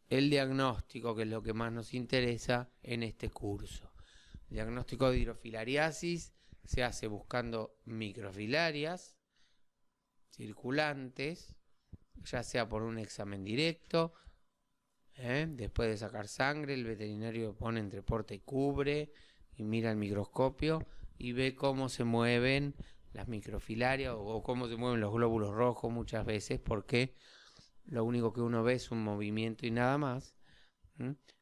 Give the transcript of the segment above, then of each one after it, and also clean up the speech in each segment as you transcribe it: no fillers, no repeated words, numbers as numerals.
el diagnóstico, que es lo que más nos interesa en este curso. El diagnóstico de hidrofilariasis se hace buscando microfilarias circulantes, ya sea por un examen directo, después de sacar sangre, el veterinario pone entre porta y cubre y mira el microscopio y ve cómo se mueven las microfilarias o cómo se mueven los glóbulos rojos muchas veces, porque lo único que uno ve es un movimiento y nada más.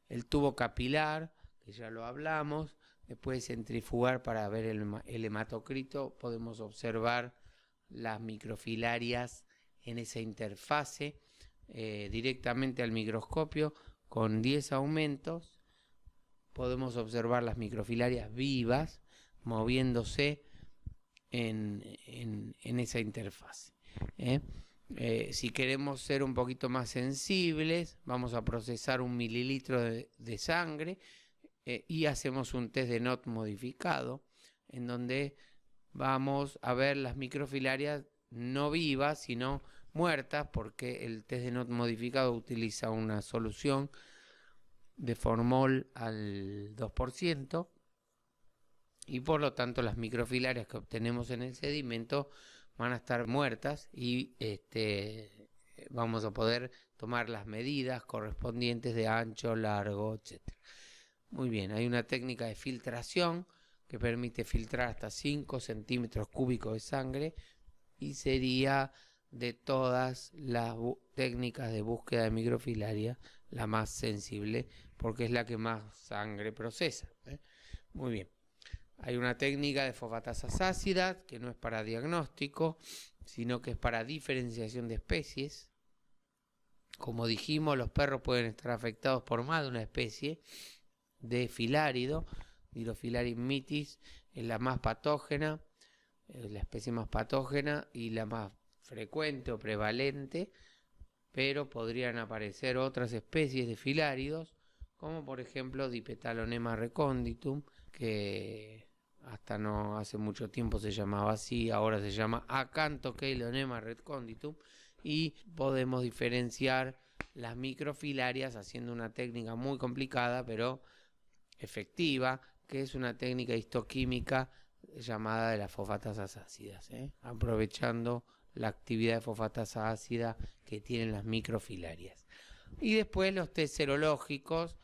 El tubo capilar, que ya lo hablamos, después de centrifugar para ver el hematocrito, podemos observar las microfilarias en esa interfase directamente al microscopio. Con 10 aumentos podemos observar las microfilarias vivas moviéndose en esa interfase. Si queremos ser un poquito más sensibles, vamos a procesar 1 mililitro de sangre y hacemos un test de NOT modificado, en donde vamos a ver las microfilarias no vivas, sino muertas, porque el test de NOT modificado utiliza una solución de formol al 2%, y por lo tanto las microfilarias que obtenemos en el sedimento van a estar muertas y vamos a poder tomar las medidas correspondientes de ancho, largo, etc. Muy bien, hay una técnica de filtración que permite filtrar hasta 5 centímetros cúbicos de sangre y sería de todas las técnicas de búsqueda de microfilaria la más sensible, porque es la que más sangre procesa. Muy bien. Hay una técnica de fosfatasas ácidas que no es para diagnóstico, sino que es para diferenciación de especies. Como dijimos, los perros pueden estar afectados por más de una especie de filárido. Dirofilaris mitis es la más patógena, es la especie más patógena y la más frecuente o prevalente, pero podrían aparecer otras especies de filáridos, como por ejemplo Dipetalonema reconditum, que hasta no hace mucho tiempo se llamaba así, ahora se llama Acanthocheilonema reconditum, y podemos diferenciar las microfilarias haciendo una técnica muy complicada pero efectiva, que es una técnica histoquímica llamada de las fosfatasas ácidas, aprovechando la actividad de fosfatasa ácida que tienen las microfilarias. Y después los test serológicos,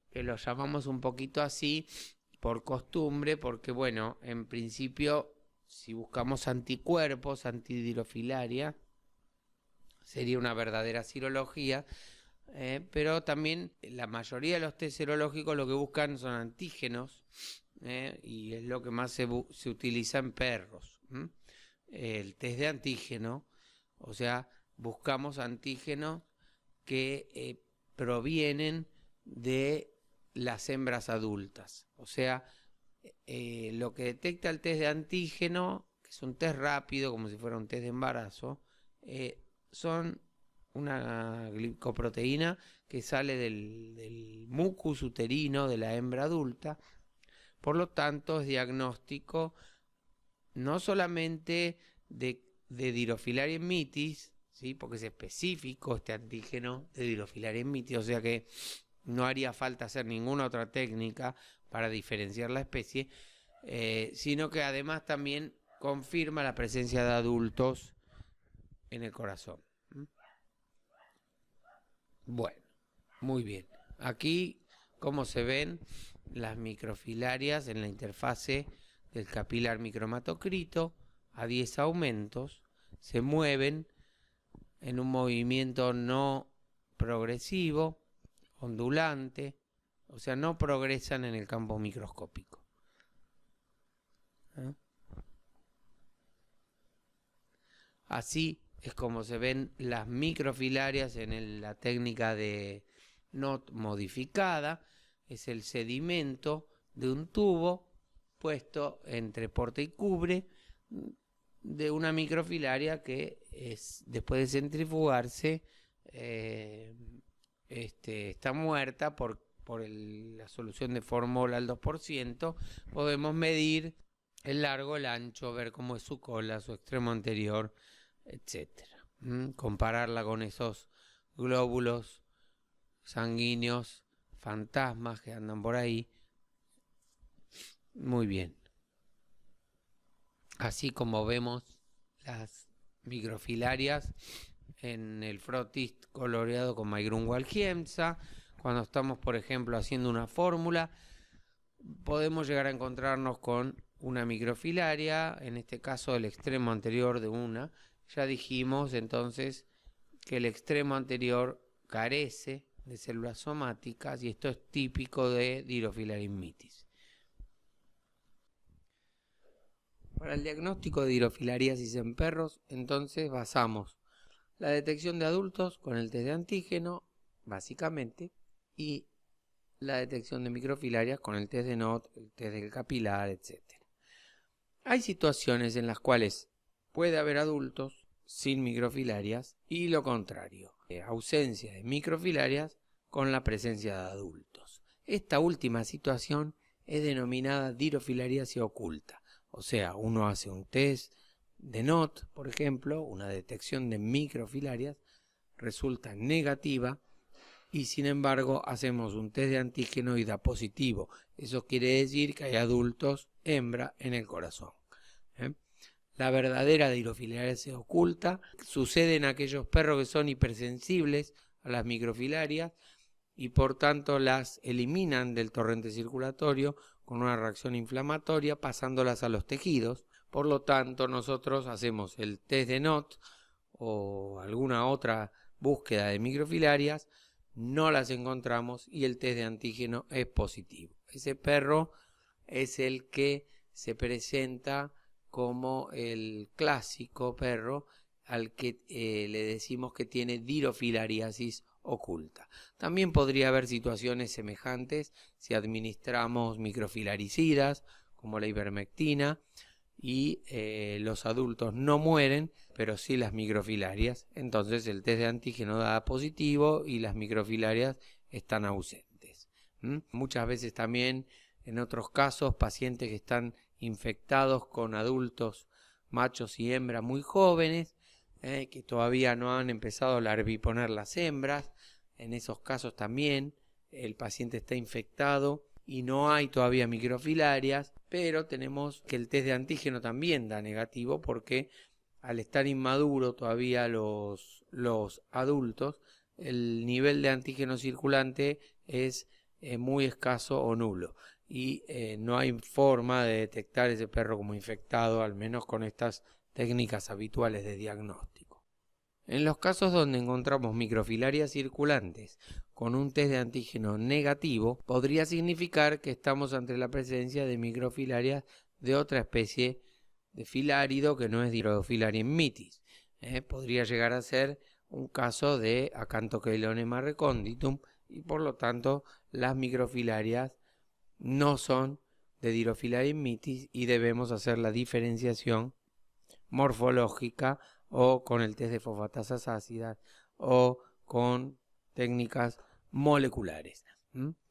que los llamamos un poquito así por costumbre, porque bueno, en principio si buscamos anticuerpos, antidirofilaria, sería una verdadera serología, pero también la mayoría de los test serológicos lo que buscan son antígenos, y es lo que más se utiliza en perros. El test de antígeno, o sea, buscamos antígenos que provienen de las hembras adultas. O sea, lo que detecta el test de antígeno, que es un test rápido, como si fuera un test de embarazo, son una glicoproteína que sale del mucus uterino de la hembra adulta. Por lo tanto, es diagnóstico no solamente de Dirofilaria mitis, ¿sí? Porque es específico este antígeno de Dirofilaria mitis, o sea que no haría falta hacer ninguna otra técnica para diferenciar la especie, sino que además también confirma la presencia de adultos en el corazón. Bueno, muy bien. Aquí, como se ven, las microfilarias en la interfase del capilar micromatocrito a 10 aumentos se mueven en un movimiento no progresivo, ondulante, o sea, no progresan en el campo microscópico. Así es como se ven las microfilarias en la técnica de NOT modificada. Es el sedimento de un tubo puesto entre porta y cubre de una microfilaria que después de centrifugarse está muerta por la solución de formol al 2%. Podemos medir el largo, el ancho, ver cómo es su cola, su extremo anterior, etcétera. Compararla con esos glóbulos sanguíneos fantasmas que andan por ahí. Muy bien. Así como vemos las microfilarias en el frotis coloreado con Maigrum Walchienza, cuando estamos, por ejemplo, haciendo una fórmula, podemos llegar a encontrarnos con una microfilaria, en este caso el extremo anterior de una. Ya dijimos entonces que el extremo anterior carece de células somáticas y esto es típico de Dirofilariasis. Para el diagnóstico de dirofilariasis en perros, entonces basamos la detección de adultos con el test de antígeno, básicamente, y la detección de microfilarias con el test de NOT, el test del capilar, etc. Hay situaciones en las cuales puede haber adultos sin microfilarias y lo contrario, ausencia de microfilarias con la presencia de adultos. Esta última situación es denominada dirofilariasis oculta, o sea, uno hace un test de NOT, por ejemplo, una detección de microfilarias, resulta negativa y sin embargo hacemos un test de antígeno y da positivo. Eso quiere decir que hay adultos hembra en el corazón. La verdadera dirofilariasis oculta sucede en aquellos perros que son hipersensibles a las microfilarias y por tanto las eliminan del torrente circulatorio con una reacción inflamatoria pasándolas a los tejidos. Por lo tanto, nosotros hacemos el test de NOT o alguna otra búsqueda de microfilarias, no las encontramos y el test de antígeno es positivo. Ese perro es el que se presenta como el clásico perro al que le decimos que tiene dirofilariasis oculta. También podría haber situaciones semejantes si administramos microfilaricidas como la ivermectina y los adultos no mueren, pero sí las microfilarias. Entonces el test de antígeno da positivo y las microfilarias están ausentes. Muchas veces también en otros casos pacientes que están infectados con adultos machos y hembras muy jóvenes, que todavía no han empezado a larviponer las hembras. En esos casos también el paciente está infectado y no hay todavía microfilarias, pero tenemos que el test de antígeno también da negativo porque al estar inmaduro todavía los adultos, el nivel de antígeno circulante es muy escaso o nulo y no hay forma de detectar ese perro como infectado, al menos con estas técnicas habituales de diagnóstico. En los casos donde encontramos microfilarias circulantes con un test de antígeno negativo, podría significar que estamos ante la presencia de microfilarias de otra especie de filárido que no es Dirofilarium mitis. Podría llegar a ser un caso de Acanthocheilonema recónditum y por lo tanto las microfilarias no son de Dirofilarium mitis y debemos hacer la diferenciación morfológica o con el test de fosfatasas ácidas o con técnicas moleculares.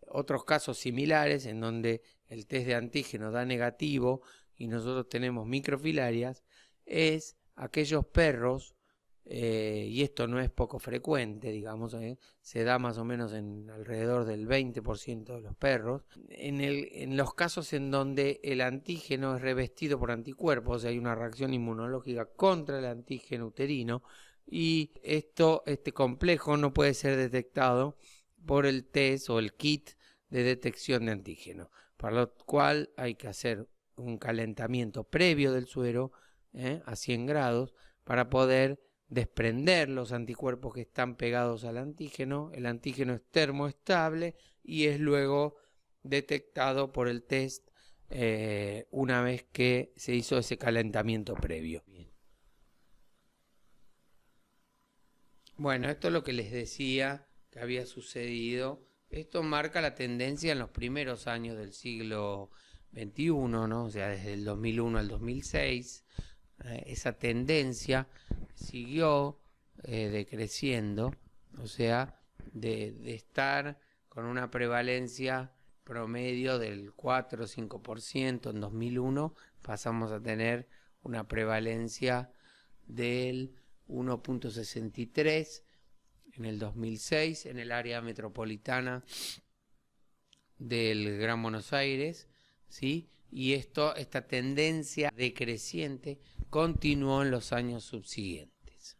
Otros casos similares en donde el test de antígeno da negativo y nosotros tenemos microfilarias es aquellos perros, y esto no es poco frecuente, digamos, se da más o menos en alrededor del 20% de los perros, en los casos en donde el antígeno es revestido por anticuerpos, o sea, hay una reacción inmunológica contra el antígeno uterino y este complejo no puede ser detectado por el test o el kit de detección de antígeno, para lo cual hay que hacer un calentamiento previo del suero a 100 grados para poder desprender los anticuerpos que están pegados al antígeno. El antígeno es termoestable y es luego detectado por el test una vez que se hizo ese calentamiento previo. Bien. Bueno, esto es lo que les decía que había sucedido. Esto marca la tendencia en los primeros años del siglo XXI, ¿no? O sea, desde el 2001 al 2006. Esa tendencia siguió decreciendo, o sea, de estar con una prevalencia promedio del 4 o 5% en 2001, pasamos a tener una prevalencia del 1.63 en el 2006 en el área metropolitana del Gran Buenos Aires, ¿sí? Y esta tendencia decreciente continuó en los años subsiguientes.